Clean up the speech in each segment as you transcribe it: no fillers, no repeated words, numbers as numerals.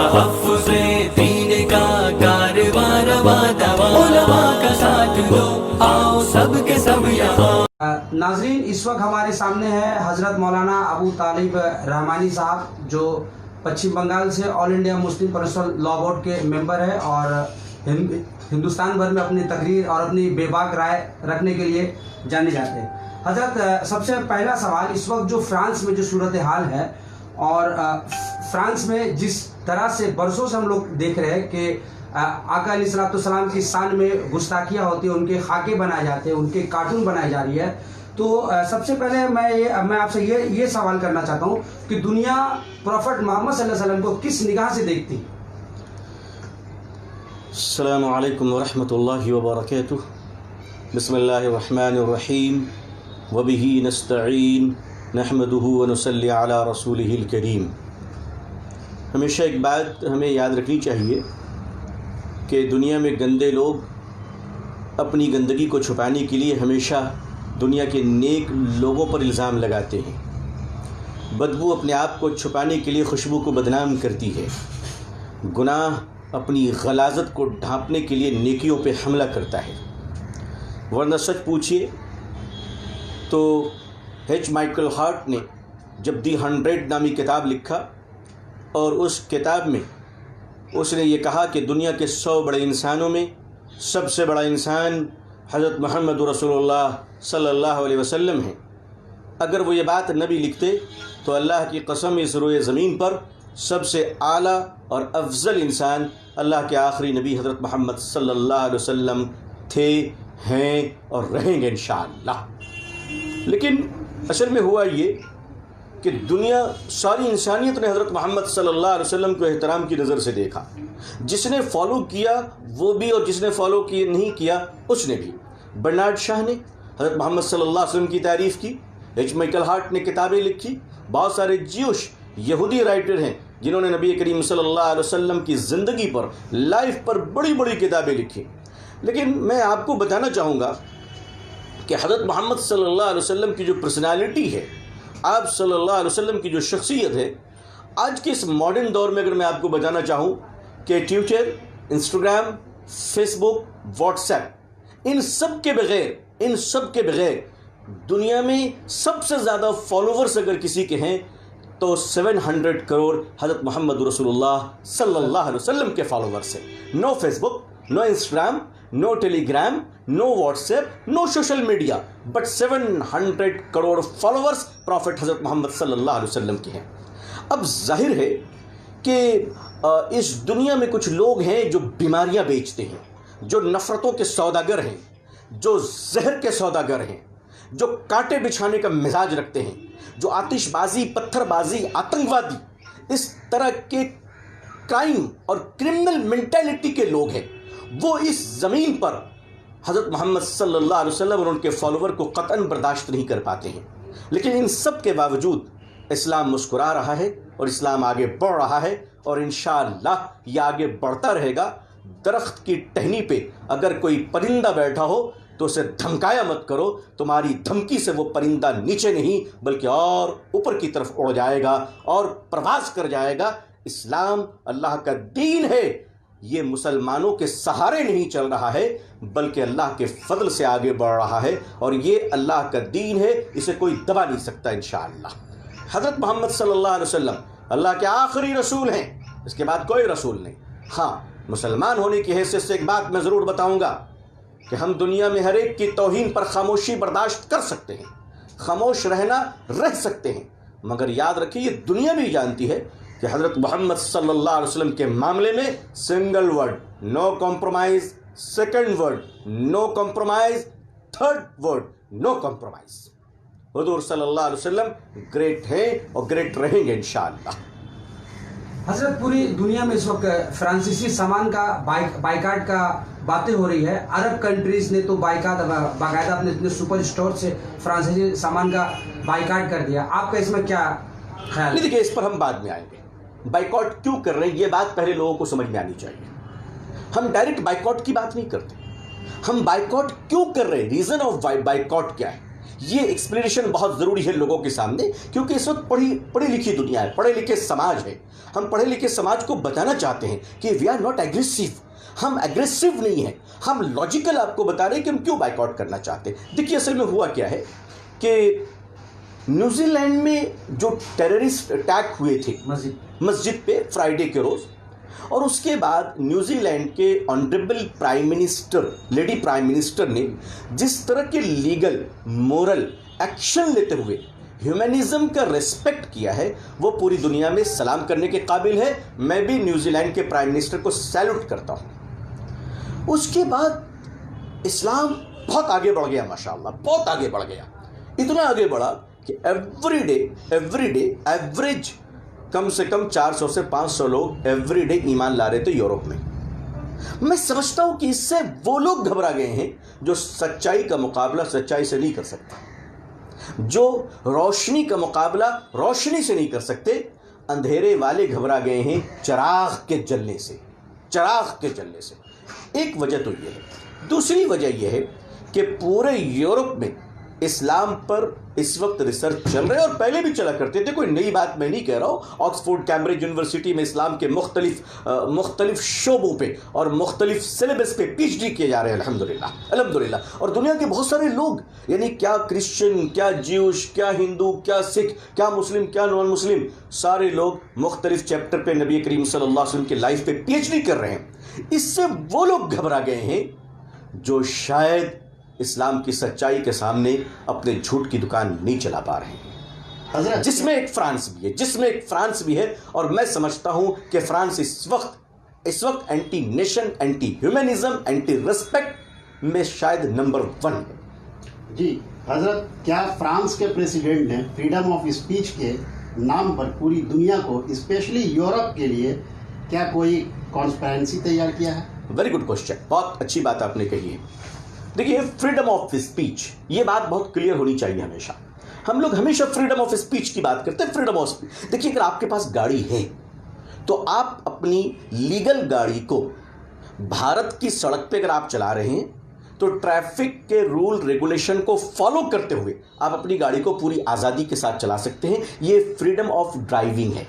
تحفظ-E-Deen کا کارواں رواں دواں، علماء کا ساتھ دو، آؤ سب کے سب یہاں۔ ناظرین، اس وقت ہمارے سامنے ہے حضرت مولانا ابو طالب رحمانی صاحب، جو پچھم بنگال سے آل انڈیا مسلم پرسنل لا بورڈ کے ممبر ہے اور ہندوستان بھر میں اپنی تقریر اور اپنی بے باک رائے رکھنے کے لیے جانے جاتے ہیں۔ حضرت، سب سے پہلا سوال، اس وقت جو فرانس میں جو صورتحال ہے اور فرانس میں جس طرح سے برسوں سے ہم لوگ دیکھ رہے ہیں کہ آقا علیہ السلام کی شان میں گستاخیاں ہوتی ہیں، ان کے خاکے بنائے جاتے ہیں، ان کے کارٹون بنائی جا رہی ہے، تو سب سے پہلے میں آپ سے یہ سوال کرنا چاہتا ہوں کہ دنیا پروفٹ محمد صلی اللہ علیہ وسلم کو کس نگاہ سے دیکھتی؟ السلام علیکم ورحمۃ اللہ وبرکاتہ۔ بسم اللہ الرحمن الرحیم، وبہ نستعین، نحمدہ ونصلی علی رسولہ الکریم۔ ہمیشہ ایک بات ہمیں یاد رکھنی چاہیے کہ دنیا میں گندے لوگ اپنی گندگی کو چھپانے کے لیے ہمیشہ دنیا کے نیک لوگوں پر الزام لگاتے ہیں۔ بدبو اپنے آپ کو چھپانے کے لیے خوشبو کو بدنام کرتی ہے۔ گناہ اپنی غلاظت کو ڈھانپنے کے لیے نیکیوں پہ حملہ کرتا ہے۔ ورنہ سچ پوچھیے تو مائیکل ہارٹ نے جب دی 100 نامی کتاب لکھا اور اس کتاب میں اس نے یہ کہا کہ دنیا کے 100 بڑے انسانوں میں سب سے بڑا انسان حضرت محمد رسول اللہ صلی اللہ علیہ وسلم ہیں، اگر وہ یہ بات نہ بھی لکھتے تو اللہ کی قسم اس روئے زمین پر سب سے اعلیٰ اور افضل انسان اللہ کے آخری نبی حضرت محمد صلی اللہ علیہ وسلم تھے، ہیں اور رہیں گے انشاءاللہ۔ لیکن اصل میں ہوا یہ کہ دنیا، ساری انسانیت نے حضرت محمد صلی اللہ علیہ وسلم کو احترام کی نظر سے دیکھا۔ جس نے فالو کیا وہ بھی اور جس نے فالو نہیں کیا اس نے بھی۔ بنیاد شاہ نے حضرت محمد صلی اللہ علیہ وسلم کی تعریف کی، مائیکل ہارٹ نے کتابیں لکھی، بہت سارے جیوش یہودی رائٹر ہیں جنہوں نے نبی کریم صلی اللہ علیہ وسلم کی زندگی پر، لائف پر بڑی بڑی کتابیں لکھی۔ لیکن میں آپ کو بتانا چاہوں گا کہ حضرت محمد صلی اللہ علیہ وسلم کی جو پرسنالٹی ہے، آپ صلی اللہ علیہ وسلم کی جو شخصیت ہے، آج کے اس ماڈرن دور میں اگر میں آپ کو بتانا چاہوں کہ ٹویٹر، انسٹاگرام، فیس بک، واٹس ایپ، ان سب کے بغیر دنیا میں سب سے زیادہ فالوورز اگر کسی کے ہیں تو 700 کروڑ حضرت محمد رسول اللہ صلی اللہ علیہ وسلم کے فالوورز ہیں۔ No Facebook, no Instagram, no Telegram, no WhatsApp, no social media, but 700 crore followers prophet حضرت محمد صلی اللہ علیہ وسلم کے ہیں۔ اب ظاہر ہے کہ اس دنیا میں کچھ لوگ ہیں جو بیماریاں بیچتے ہیں، جو نفرتوں کے سوداگر ہیں، جو زہر کے سوداگر ہیں، جو کانٹے بچھانے کا مزاج رکھتے ہیں، جو آتش بازی، پتھر بازی، آتنکوادی، اس طرح کے کرائم اور کرمنل مینٹیلٹی کے لوگ ہیں، وہ اس زمین پر حضرت محمد صلی اللہ علیہ وسلم اور ان کے فالوور کو قطعاً برداشت نہیں کر پاتے ہیں۔ لیکن ان سب کے باوجود اسلام مسکرا رہا ہے اور اسلام آگے بڑھ رہا ہے اور انشاءاللہ یہ آگے بڑھتا رہے گا۔ درخت کی ٹہنی پہ اگر کوئی پرندہ بیٹھا ہو تو اسے دھمکایا مت کرو، تمہاری دھمکی سے وہ پرندہ نیچے نہیں بلکہ اور اوپر کی طرف اڑ جائے گا اور پرواز کر جائے گا۔ اسلام اللہ کا دین ہے، یہ مسلمانوں کے سہارے نہیں چل رہا ہے بلکہ اللہ کے فضل سے آگے بڑھ رہا ہے، اور یہ اللہ کا دین ہے، اسے کوئی دبا نہیں سکتا انشاءاللہ۔ حضرت محمد صلی اللہ علیہ وسلم اللہ کے آخری رسول ہیں، اس کے بعد کوئی رسول نہیں۔ ہاں، مسلمان ہونے کی حیثیت سے ایک بات میں ضرور بتاؤں گا کہ ہم دنیا میں ہر ایک کی توہین پر خاموشی برداشت کر سکتے ہیں، خاموش رہ سکتے ہیں، مگر یاد رکھیے یہ دنیا بھی جانتی ہے کہ حضرت محمد صلی اللہ علیہ وسلم کے معاملے میں single word no compromise, second word no compromise, third word no compromise. حضور صلی اللہ علیہ وسلم گریٹ ہیں اور گریٹ رہیں گے انشاءاللہ۔ حضرت، پوری دنیا میں اس وقت فرانسیسی سامان کا بائیکاٹ کا باتیں ہو رہی ہے۔ عرب کنٹریز نے تو باقاعدہ اپنے سپر اسٹور سے فرانسیسی سامان کا بائیکاٹ کر دیا۔ آپ کا اس میں کیا خیال ہے؟ دیکھیے، اس پر ہم بعد میں آئیں گے۔ بائیکاٹ کیوں کر رہے ہیں یہ بات پہلے لوگوں کو سمجھ میں آنی چاہیے۔ ہم ڈائریکٹ بائیکاٹ کی بات نہیں کرتے، ہم بائیکاٹ کیوں کر رہے ہیں، ریزن آف بائیکاٹ کیا ہے، یہ ایکسپلینیشن بہت ضروری ہے لوگوں کے سامنے، کیونکہ اس وقت پڑھی لکھی دنیا ہے، پڑھے لکھے سماج ہے. ہم پڑھے لکھے سماج کو بتانا چاہتے ہیں کہ وی آر ناٹ ایگریسو، ہم ایگریسو نہیں ہیں، ہم لاجیکل آپ کو بتا رہے ہیں کہ ہم کیوں بائک آؤٹ کرنا چاہتے ہیں. دیکھیے اصل میں ہوا کیا ہے کہ نیوزی لینڈ میں جو ٹیررسٹ اٹیک ہوئے تھے مسجد پہ فرائیڈے کے روز، اور اس کے بعد نیوزی لینڈ کے honourable prime minister, lady prime minister نے جس طرح کے لیگل مورل ایکشن لیتے ہوئے ہیومنزم کا ریسپیکٹ کیا ہے، وہ پوری دنیا میں سلام کرنے کے قابل ہے. میں بھی نیوزی لینڈ کے پرائم منسٹر کو سیلوٹ کرتا ہوں. اس کے بعد اسلام بہت آگے بڑھ گیا، ماشاءاللہ بہت آگے بڑھ گیا. اتنا آگے بڑھا کہ ایوری ڈے ایوریج کم سے کم 400 سے 500 لوگ ایوری ڈے ایمان لا رہے تھے یورپ میں. میں سمجھتا ہوں کہ اس سے وہ لوگ گھبرا گئے ہیں جو سچائی کا مقابلہ سچائی سے نہیں کر سکتے، جو روشنی کا مقابلہ روشنی سے نہیں کر سکتے. اندھیرے والے گھبرا گئے ہیں چراغ کے جلنے سے، چراغ کے جلنے سے. ایک وجہ تو یہ ہے. دوسری وجہ یہ ہے کہ پورے یورپ میں اسلام پر اس وقت ریسرچ چل رہے ہیں، اور پہلے بھی چلا کرتے تھے، کوئی نئی بات میں نہیں کہہ رہا ہوں. آکسفورڈ کیمبرج یونیورسٹی میں اسلام کے مختلف شعبوں پہ اور مختلف سلیبس پہ پی ایچ ڈی کیے جا رہے ہیں الحمدللہ. اور دنیا کے بہت سارے لوگ، یعنی کیا کرسچن، کیا جیوش، کیا ہندو، کیا سکھ، کیا مسلم، کیا نان مسلم، سارے لوگ مختلف چیپٹر پہ نبی کریم صلی اللہ علیہ وسلم کے لائف پہ پی ایچ ڈی کر رہے ہیں. اس سے وہ لوگ گھبرا گئے ہیں جو شاید اسلام کی سچائی کے سامنے اپنے جھوٹ کی دکان نہیں چلا پا رہے ہیں، جس میں ایک فرانس بھی ہے. اور میں سمجھتا ہوں کہ فرانس اس وقت anti nation, anti humanism, anti respect میں شاید نمبر 1 ہے. جی حضرت، کیا فرانس کے پریزیڈنٹ نے فریڈم آف اسپیچ کے نام پر پوری دنیا کو اسپیشلی یورپ کے لیے کیا کوئی کانسپیرنسی تیار کیا ہے؟ ویری گڈ کوشچن، بہت اچھی بات آپ نے کہی ہے. دیکھیے فریڈم آف اسپیچ، یہ بات بہت کلیئر ہونی چاہیے. ہمیشہ ہم لوگ ہمیشہ فریڈم آف اسپیچ کی بات کرتے ہیں. فریڈم آف اسپیچ، دیکھیے اگر آپ کے پاس گاڑی ہے تو آپ اپنی لیگل گاڑی کو بھارت کی سڑک پہ اگر آپ چلا رہے ہیں تو ٹریفک کے رول ریگولیشن کو فالو کرتے ہوئے آپ اپنی گاڑی کو پوری آزادی کے ساتھ چلا سکتے ہیں. یہ فریڈم آف ڈرائیونگ ہے،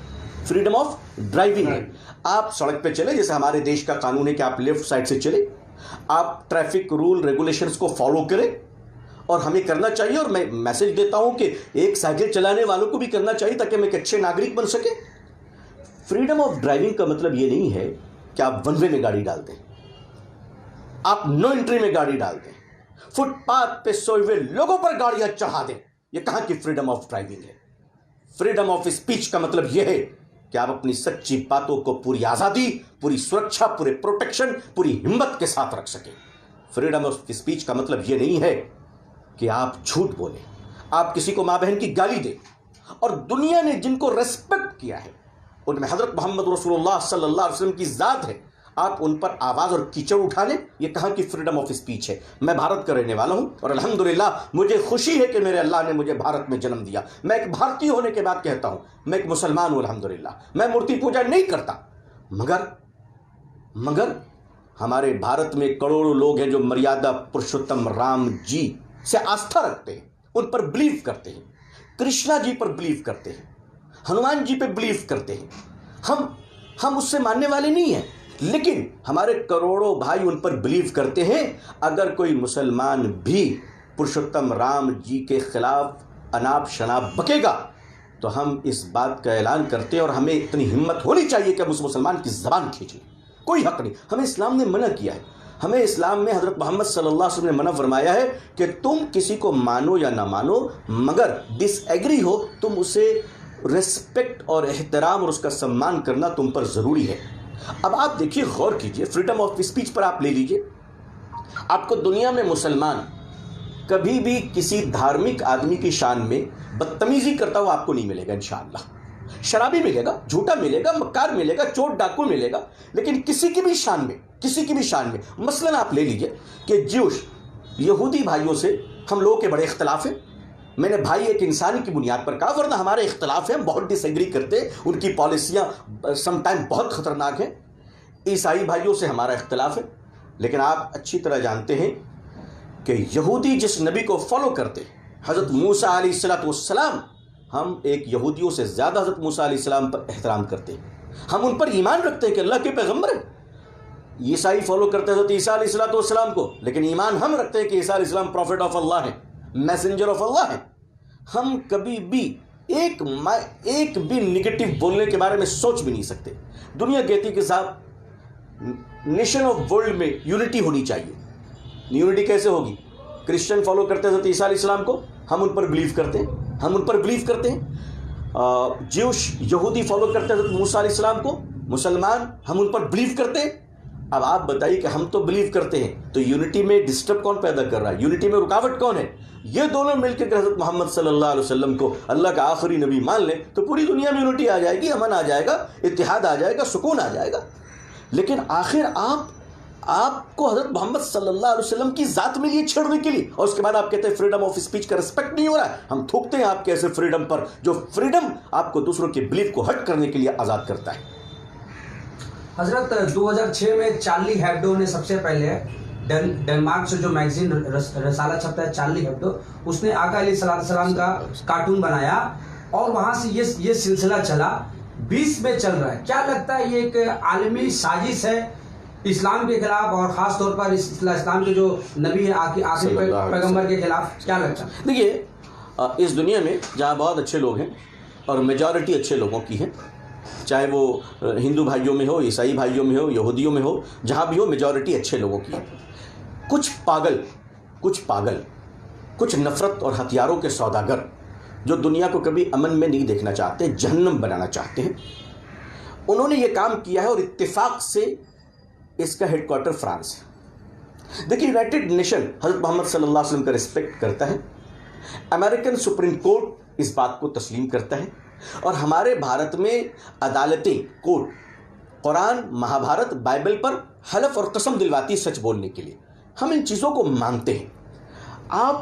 فریڈم آف ڈرائیونگ ہے. آپ سڑک پہ چلے، جیسے ہمارے دیش کا قانون ہے کہ آپ لیفٹ سائڈ سے چلے، آپ ٹریفک رول ریگولیشنز کو فالو کریں، اور ہمیں کرنا چاہیے. اور میں میسج دیتا ہوں کہ ایک سائیکل چلانے والوں کو بھی کرنا چاہیے تاکہ ہم ایک اچھے ناگرک بن سکیں. فریڈم آف ڈرائیونگ کا مطلب یہ نہیں ہے کہ آپ ون وے میں گاڑی ڈال دیں، آپ نو انٹری میں گاڑی ڈال دیں، فٹ پاتھ پہ سوئے ہوئے لوگوں پر گاڑیاں چڑھا دیں. یہ کہاں کی فریڈم آف ڈرائیونگ ہے؟ فریڈم آف اسپیچ کا مطلب یہ ہے کہ آپ اپنی سچی باتوں کو پوری آزادی، پوری سرکشا، پورے پروٹیکشن، پوری ہمت کے ساتھ رکھ سکیں. فریڈم آف اسپیچ کا مطلب یہ نہیں ہے کہ آپ جھوٹ بولیں، آپ کسی کو ماں بہن کی گالی دیں. اور دنیا نے جن کو ریسپیکٹ کیا ہے ان میں حضرت محمد رسول اللہ صلی اللہ علیہ وسلم کی ذات ہے، آپ ان پر آواز اور کیچڑ اٹھا لیں. یہ کہاں کی فریڈم آف اسپیچ ہے؟ میں بھارت کا رہنے والا ہوں اور الحمدللہ مجھے خوشی ہے کہ میرے اللہ نے مجھے بھارت میں جنم دیا. میں ایک بھارتی ہونے کے بعد کہتا ہوں میں ایک مسلمان ہوں الحمدللہ. میں مورتی پوجا نہیں کرتا، مگر ہمارے بھارت میں کروڑوں لوگ ہیں جو مریادہ پرشوتم رام جی سے آستھا رکھتے ہیں، ان پر بلیو کرتے ہیں، کرشنا جی پر بلیو کرتے ہیں، ہنومان جی پہ بلیو کرتے ہیں. ہم اس سے ماننے والے نہیں ہیں، لیکن ہمارے کروڑوں بھائی ان پر بلیو کرتے ہیں. اگر کوئی مسلمان بھی پرشوتم رام جی کے خلاف اناپ شناپ بکے گا تو ہم اس بات کا اعلان کرتے ہیں، اور ہمیں اتنی ہمت ہونی چاہیے کہ ہم اس مسلمان کی زبان کھینچ لیں. کوئی حق نہیں. ہمیں اسلام نے منع کیا ہے، ہمیں اسلام میں حضرت محمد صلی اللہ علیہ وسلم نے منع فرمایا ہے کہ تم کسی کو مانو یا نہ مانو، مگر ڈس ایگری ہو تم اسے ریسپیکٹ اور احترام اور اس کا سمان کرنا تم پر ضروری ہے. اب آپ دیکھیے، غور کیجئے، فریڈم آف اسپیچ پر آپ لے لیجئے. آپ کو دنیا میں مسلمان کبھی بھی کسی دھارمک آدمی کی شان میں بدتمیزی کرتا ہوا آپ کو نہیں ملے گا انشاءاللہ. شرابی ملے گا، جھوٹا ملے گا، مکار ملے گا، چور ڈاکو ملے گا، لیکن کسی کی بھی شان میں مثلاً آپ لے لیجئے کہ جیوش یہودی بھائیوں سے ہم لوگوں کے بڑے اختلاف ہیں. میں نے بھائی ایک انسانی کی بنیاد پر کہا، ورنہ ہمارے اختلاف ہیں، ہم بہت ڈس ایگری کرتے ہیں، ان کی پالیسیاں سم ٹائم بہت خطرناک ہیں. عیسائی بھائیوں سے ہمارا اختلاف ہے، لیکن آپ اچھی طرح جانتے ہیں کہ یہودی جس نبی کو فالو کرتے حضرت موسیٰ علیہ السلام، ہم ایک یہودیوں سے زیادہ حضرت موسیٰ علیہ السلام پر احترام کرتے ہیں، ہم ان پر ایمان رکھتے ہیں کہ اللہ کے پیغمبر ہیں۔ عیسائی فالو کرتے ہیں حضرت عیسیٰ علیہ السلام کو، لیکن ایمان ہم رکھتے ہیں کہ عیسیٰ علیہ السلام پروفٹ آف اللہ ہیں، میسنجر آف اللہ ہیں۔ ہم کبھی بھی ایک بھی نگیٹو بولنے کے بارے میں سوچ بھی نہیں سکتے۔ دنیا کہتی کہ صاحب نیشن آف ورلڈ میں یونٹی ہونی چاہیے۔ یونٹی کیسے ہوگی؟ کرسچن فالو کرتے ہیں حضرت عیسیٰ علیہ السلام کو، ہم ان پر بلیو کرتے ہیں، جیوش یہودی فالو کرتے ہیں حضرت موسیٰ علیہ السلام کو، مسلمان ہم ان پر بلیو کرتے ہیں۔ اب آپ بتائیے کہ ہم تو بلیو کرتے ہیں، تو یونٹی میں ڈسٹرب کون پیدا کر رہا ہے؟ یونٹی میں رکاوٹ کون ہے؟ یہ دونوں مل کے حضرت محمد صلی اللہ علیہ وسلم کو اللہ کا آخری نبی مان لیں تو پوری دنیا میں یونٹی آ جائے گی، امن آ جائے گا، اتحاد آ جائے گا، سکون آ جائے گا۔ لیکن آخر آپ کو حضرت محمد صلی اللہ علیہ وسلم کی ذات میں یہ چھیڑنے کے لیے، اور اس کے بعد آپ کہتے ہیں فریڈم آف اسپیچ کا رسپیکٹ نہیں ہو رہا ہے۔ ہم تھوکتے ہیں آپ کے ایسے فریڈم پر جو فریڈم آپ کو دوسروں کے بلیف کو ہٹ کرنے کے لیے آزاد کرتا ہے۔ حضرت 2006 میں چارلی ہیبڈو نے سب سے پہلے ڈنمارک سے جو میگزین رسالہ چھپتا ہے چارلی ہیبڈو، اس نے آقا علیہ السلام کا کارٹون بنایا اور وہاں سے یہ سلسلہ چلا، 20 میں چل رہا ہے۔ کیا لگتا ہے یہ ایک عالمی سازش ہے اسلام کے خلاف، اور خاص طور پر اسلام کے جو نبی ہے آخری پیغمبر کے خلاف؟ کیا لگتا ہے؟ دیکھیے، اس دنیا میں جہاں بہت اچھے لوگ ہیں اور میجورٹی اچھے لوگوں کی ہے، چاہے وہ ہندو بھائیوں میں ہو، عیسائی بھائیوں میں ہو، یہودیوں میں ہو، جہاں بھی ہو میجورٹی اچھے لوگوں کی ہے۔ کچھ پاگل، کچھ نفرت اور ہتھیاروں کے سوداگر جو دنیا کو کبھی امن میں نہیں دیکھنا چاہتے، جہنم بنانا چاہتے ہیں، انہوں نے یہ کام کیا ہے، اور اتفاق سے اس کا ہیڈ کوارٹر فرانس ہے۔ دیکھیے، یونائٹڈ نیشن حضرت محمد صلی اللہ علیہ وسلم کا رسپیکٹ کرتا ہے، امریکن سپریم کورٹ اس بات کو تسلیم کرتا ہے، اور ہمارے بھارت میں عدالتیں، کورٹ قرآن، مہابھارت، بائبل پر حلف اور قسم دلواتی سچ بولنے کے لیے۔ ہم ان چیزوں کو مانتے ہیں۔ آپ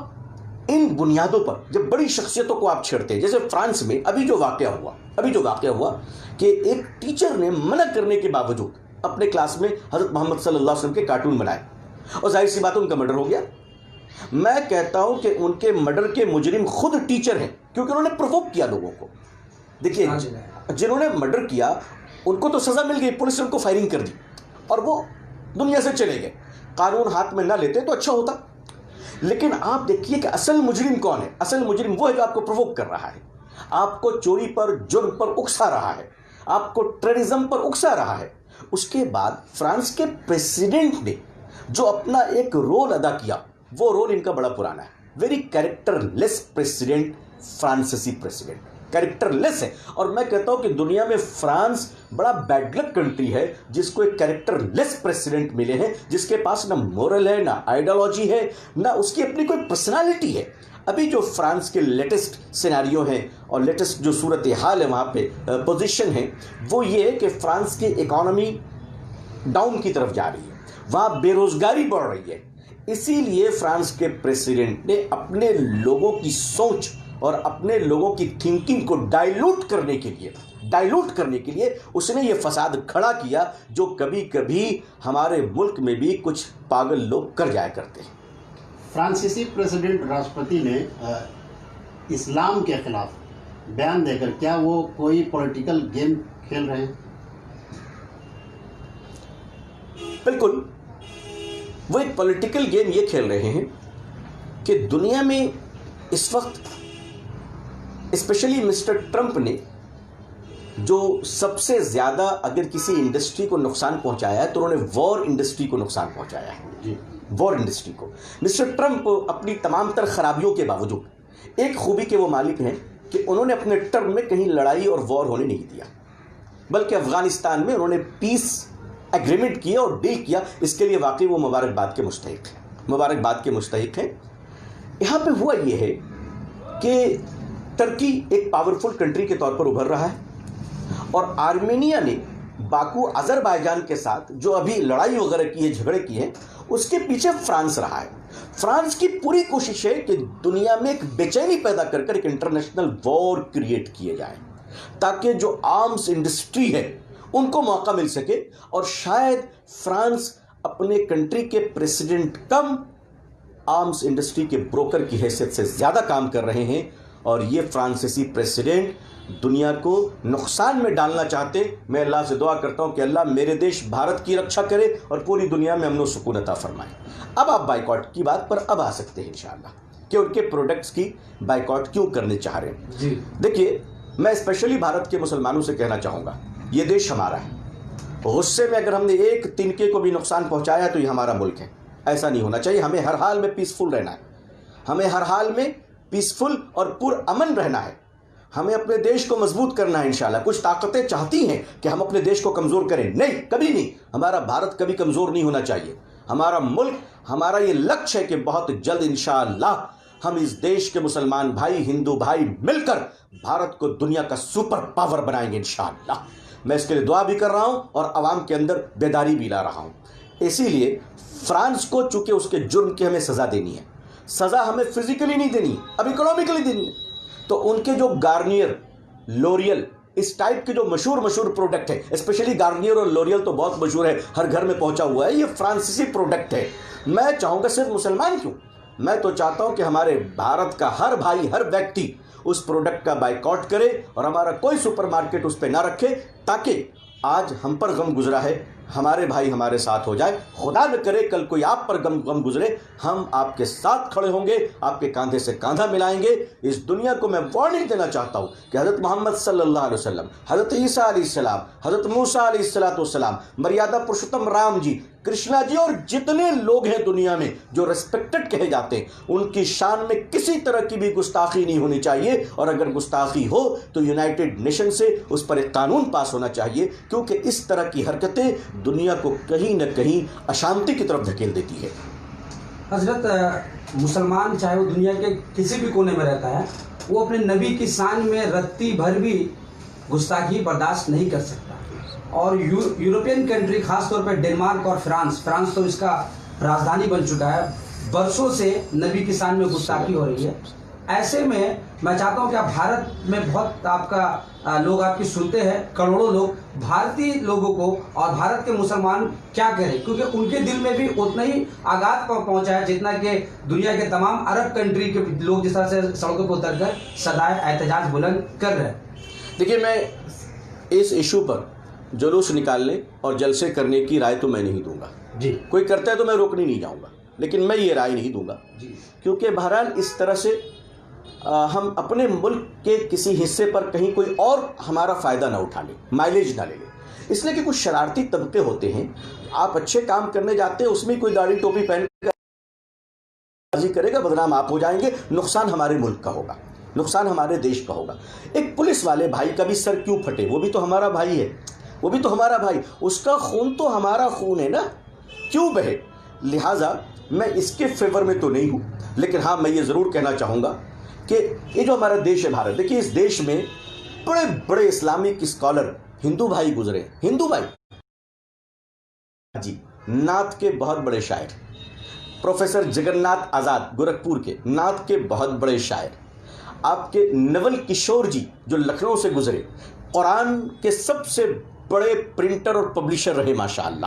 ان بنیادوں پر جب بڑی شخصیتوں کو آپ چھیڑتے ہیں، جیسے فرانس میں ابھی جو واقعہ ہوا کہ ایک ٹیچر نے منع کرنے کے باوجود اپنے کلاس میں حضرت محمد صلی اللہ علیہ وسلم کے کارٹون بنائے، اور ظاہر سی بات ان کا مرڈر ہو گیا۔ میں کہتا ہوں کہ ان کے مرڈر کے مجرم خود ٹیچر ہیں، کیونکہ انہوں نے پرووک کیا لوگوں کو۔ دیکھیے، جنہوں نے مرڈر کیا ان کو تو سزا مل گئی، پولیس نے ان کو فائرنگ کر دی اور وہ دنیا سے چلے گئے۔ قانون ہاتھ میں نہ لیتے تو اچھا ہوتا۔ لیکن آپ دیکھیے کہ اصل مجرم کون ہے؟ اصل مجرم وہ ہے جو آپ کو پرووک کر رہا ہے، آپ کو چوری پر، جرم پر اکسا رہا ہے، آپ کو ٹیررزم پر اکسا رہا ہے۔ اس کے بعد فرانس کے پریسیڈنٹ نے جو اپنا ایک رول ادا کیا، وہ رول ان کا بڑا پرانا ہے۔ ویری کیریکٹر لیس پریسیڈنٹ، فرانسیسی پریسیڈنٹ کیریکٹر لیس ہے۔ اور میں کہتا ہوں کہ دنیا میں فرانس بڑا بیڈ لک کنٹری ہے جس کو ایک کیریکٹر لیس پریسیڈنٹ ملے ہیں، جس کے پاس نہ مورل ہے، نہ آئیڈیالوجی ہے، نہ اس کی اپنی کوئی پرسنالٹی ہے۔ ابھی جو فرانس کے لیٹسٹ سیناریو ہیں اور لیٹسٹ جو صورتحال ہے وہاں پہ پوزیشن ہے، وہ یہ ہے کہ فرانس کی اکانومی ڈاؤن کی طرف جا رہی ہے، وہاں بے روزگاری بڑھ رہی ہے۔ اسی لیے فرانس کے پریسیڈنٹ نے اپنے لوگوں کی سوچ اور اپنے لوگوں کی تھنکنگ کو ڈائلوٹ کرنے کے لیے اس نے یہ فساد کھڑا کیا جو کبھی کبھی ہمارے ملک میں بھی کچھ پاگل لوگ کر جایا کرتے ہیں۔ فرانسیسی پریزیڈنٹ راشد نے اسلام کے خلاف بیان دے کر کیا وہ کوئی پولیٹیکل گیم کھیل رہے ہیں؟ بالکل، وہ ایک پولیٹیکل گیم یہ کھیل رہے ہیں کہ دنیا میں اس وقت اسپیشلی مسٹر ٹرمپ نے جو سب سے زیادہ اگر کسی انڈسٹری کو نقصان پہنچایا ہے تو انہوں نے وار انڈسٹری کو نقصان پہنچایا ہے۔ جی، وار انڈسٹری کو مسٹر ٹرمپ اپنی تمام تر خرابیوں کے باوجود ایک خوبی کے وہ مالک ہیں کہ انہوں نے اپنے ٹرم میں کہیں لڑائی اور وار ہونے نہیں دیا، بلکہ افغانستان میں انہوں نے پیس ایگریمنٹ کیا اور ڈیل کیا۔ اس کے لیے واقعی وہ مبارکباد کے مستحق ہیں۔ یہاں پہ ہوا یہ ہے کہ ترکی ایک پاورفل کنٹری کے طور پر ابھر رہا ہے، اور آرمینیا نے باکو آذربائیجان کے ساتھ جو ابھی لڑائی وغیرہ کی ہے، جھگڑے کی ہیں، اس کے پیچھے فرانس رہا ہے۔ فرانس کی پوری کوشش ہے کہ دنیا میں ایک بے چینی پیدا کر ایک انٹرنیشنل وار کریٹ کیے جائے تاکہ جو آرمز انڈسٹری ہے ان کو موقع مل سکے، اور شاید فرانس اپنے کنٹری کے پریسیڈنٹ کم آرمز انڈسٹری کے بروکر کی حیثیت سے زیادہ کام کر رہے ہیں، اور یہ فرانسیسی پریسیڈنٹ دنیا کو نقصان میں ڈالنا چاہتے. میں اللہ سے دعا کرتا ہوں کہ اللہ میرے دیش بھارت کی رکشا کرے اور پوری دنیا میں امن و سکون عطا فرمائے. اب آپ بائیکاٹ کی بات پر اب آ سکتے ہیں انشاءاللہ کہ ان کے پروڈکٹس کی بائیکاٹ کیوں کرنے چاہ رہے ہیں. جی دیکھیے، میں اسپیشلی بھارت کے مسلمانوں سے کہنا چاہوں گا، یہ دیش ہمارا ہے. غصے میں اگر ہم نے ایک تنکے کو بھی نقصان پہنچایا تو یہ ہمارا ملک ہے. ایسا نہیں ہونا چاہیے. ہمیں ہر حال میں پیسفل رہنا ہے. ہمیں ہر حال میں پیسفل اور پر امن رہنا ہے. ہمیں اپنے دیش کو مضبوط کرنا ہے انشاءاللہ. کچھ طاقتیں چاہتی ہیں کہ ہم اپنے دیش کو کمزور کریں. نہیں، کبھی نہیں. ہمارا بھارت کبھی کمزور نہیں ہونا چاہیے. ہمارا ملک، ہمارا یہ لکش ہے کہ بہت جلد انشاءاللہ ہم اس دیش کے مسلمان بھائی، ہندو بھائی مل کر بھارت کو دنیا کا سپر پاور بنائیں گے انشاءاللہ. میں اس کے لیے دعا بھی کر رہا ہوں اور عوام کے اندر بیداری بھی لا رہا ہوں. اسی لیے فرانس کو چونکہ اس کے جرم کی ہمیں سزا دینی ہے، سزا ہمیں فزیکلی نہیں دینی، اب اکنومیکلی دینی ہے. تو ان کے جو گارنیئر، لوریل، اس ٹائپ کے جو مشہور پروڈکٹ ہے، اسپیشلی گارنیئر اور لوریل تو بہت مشہور ہے، ہر گھر میں پہنچا ہوا ہے، یہ فرانسیسی پروڈکٹ ہے. میں چاہوں گا صرف مسلمان کیوں، میں تو چاہتا ہوں کہ ہمارے بھارت کا ہر بھائی، ہر ویکتی اس پروڈکٹ کا بائیکاٹ کرے اور ہمارا کوئی سپر مارکیٹ اس پہ نہ رکھے، تاکہ آج ہم پر غم گزرا ہے، ہمارے بھائی ہمارے ساتھ ہو جائے. خدا نہ کرے کل کوئی آپ پر غم گزرے، ہم آپ کے ساتھ کھڑے ہوں گے، آپ کے کاندھے سے کاندھا ملائیں گے. اس دنیا کو میں وارننگ دینا چاہتا ہوں کہ حضرت محمد صلی اللہ علیہ وسلم، حضرت عیسیٰ علیہ السلام، حضرت موسیٰ علیہ السلام، مریادہ پرشوتم رام جی، کرشنا جی اور جتنے لوگ ہیں دنیا میں جو ریسپیکٹڈ کہے جاتے ہیں، ان کی شان میں کسی طرح کی بھی گستاخی نہیں ہونی چاہیے. اور اگر گستاخی ہو تو یونائٹڈ نیشن سے اس پر ایک قانون پاس ہونا چاہیے، کیونکہ اس طرح کی حرکتیں دنیا کو کہیں نہ کہیں اشانتی کی طرف دھکیل دیتی ہے. حضرت، مسلمان چاہے وہ دنیا کے کسی بھی کونے میں رہتا ہے، وہ اپنے نبی کی شان میں رتی بھر بھی گستاخی برداشت نہیں کر سکتا. اور یورپین کنٹری، خاص طور پہ ڈنمارک اور فرانس تو اس کا راجدھانی بن چکا ہے، برسوں سے نبی کی شان میں گستاخی ہو رہی ہے. ایسے میں چاہتا ہوں کہ آپ بھارت میں بہت آپ کا لوگ آپ کی سنتے ہیں، کروڑوں لوگ، بھارتی لوگوں کو اور بھارت کے مسلمان کیا کریں، کیونکہ ان کے دل میں بھی اتنا ہی آغاز پہنچا ہے جتنا کہ دنیا کے تمام عرب کنٹری کے لوگ جس طرح سے سڑکوں پر اتر کر صدائے احتجاج بلند کر رہے ہیں. دیکھیے، میں اس ایشو پر جلوس نکالنے اور جلسے کرنے کی رائے تو میں نہیں دوں گا. جی، کوئی کرتا ہے تو میں روکنے نہیں جاؤں گا، لیکن میں یہ رائے نہیں دوں گا، کیونکہ بہرحال اس طرح سے ہم اپنے ملک کے کسی حصے پر کہیں کوئی اور ہمارا فائدہ نہ اٹھا لیں، مائلیج نہ لے لیں. اس لیے کہ کچھ شرارتی طبقے ہوتے ہیں، آپ اچھے کام کرنے جاتے ہیں، اس میں کوئی داڑھی ٹوپی پہن کر بازی کرے گا، بدنام آپ ہو جائیں گے، نقصان ہمارے ملک کا ہوگا، نقصان ہمارے دیش کا ہوگا. ایک پولیس والے بھائی کا بھی سر کیوں پھٹے، وہ بھی تو ہمارا بھائی ہے، وہ بھی تو ہمارا بھائی، اس کا خون تو ہمارا خون ہے نا، کیوں بہے. لہٰذا میں اس کے فیور میں تو نہیں ہوں، لیکن ہاں میں یہ ضرور کہنا چاہوں گا کہ یہ جو ہمارا دیش ہے بھارت، دیکھیے اس دیش میں بڑے بڑے اسلامک اسکالر ہندو بھائی گزرے، ہندو بھائی جی، نعت کے بہت بڑے شاعر، پروفیسر جگن ناتھ آزاد گورکھپور کے نعت کے بہت بڑے شاعر، آپ کے نول کشور جی جو لکھنؤ سے گزرے، قرآن کے سب سے بڑے پرنٹر اور پبلشر رہے ماشاءاللہ.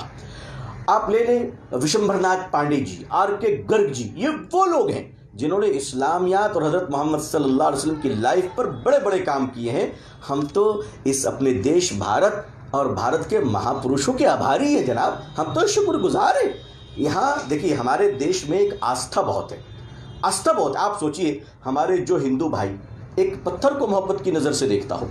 آپ لے لیں وشمبھر ناتھ پانڈے جی، آر کے گرگ جی، یہ وہ لوگ ہیں جنہوں نے اسلامیات اور حضرت محمد صلی اللہ علیہ وسلم کی لائف پر بڑے بڑے کام کیے ہیں. ہم تو اس اپنے دیش بھارت اور بھارت کے مہاپروشوں کے آبھاری ہیں جناب، ہم تو شکر گزار ہیں. یہاں دیکھیے ہمارے دیش میں ایک آستھا بہت ہے، آستھا بہت ہے. آپ سوچئے ہمارے جو ہندو بھائی ایک پتھر کو محبت کی نظر سے دیکھتا ہو،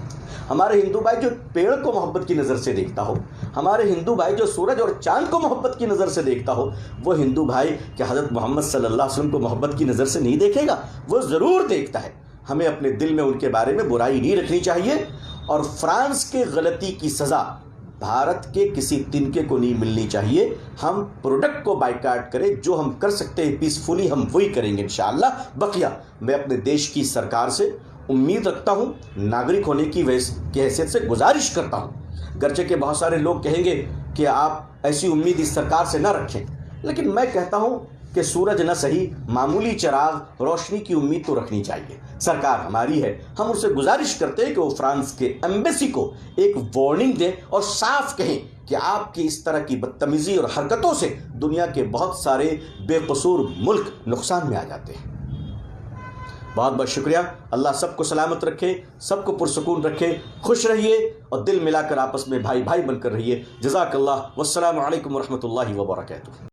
ہمارے ہندو بھائی جو پیڑ کو محبت کی نظر سے دیکھتا ہو، ہمارے ہندو بھائی جو سورج اور چاند کو محبت کی نظر سے دیکھتا ہو، وہ ہندو بھائی کہ حضرت محمد صلی اللہ علیہ وسلم کو محبت کی نظر سے نہیں دیکھے گا؟ وہ ضرور دیکھتا ہے. ہمیں اپنے دل میں ان کے بارے میں برائی نہیں رکھنی چاہیے. اور فرانس کے غلطی کی سزا بھارت کے کسی تنکے کو نہیں ملنی چاہیے. ہم پروڈکٹ کو بائیکاٹ کریں، جو ہم کر سکتے ہیں پیسفلی ہم وہی کریں گے انشاءاللہ. بقیہ میں اپنے دیش کی سرکار سے امید رکھتا ہوں، ناگرک ہونے کی حیثیت سے گزارش کرتا ہوں، گرچہ کہ بہت سارے لوگ کہیں گے کہ آپ ایسی امید اس سرکار سے نہ رکھیں، لیکن میں کہتا ہوں کہ سورج نہ صحیح، معمولی چراغ روشنی کی امید تو رکھنی چاہیے. سرکار ہماری ہے، ہم ان سے گزارش کرتے ہیں کہ وہ فرانس کے ایمبیسی کو ایک وارننگ دیں اور صاف کہیں کہ آپ کی اس طرح کی بدتمیزی اور حرکتوں سے دنیا کے بہت سارے بے قصور ملک نقصان میں آ جاتے ہیں۔ بہت بہت شکریہ۔ اللہ سب کو سلامت رکھے، سب کو پرسکون رکھے، خوش رہیے اور دل ملا کر آپس میں بھائی بھائی بن کر رہیے۔ جزاک اللہ، والسلام علیکم ورحمۃ اللہ وبرکاتہ۔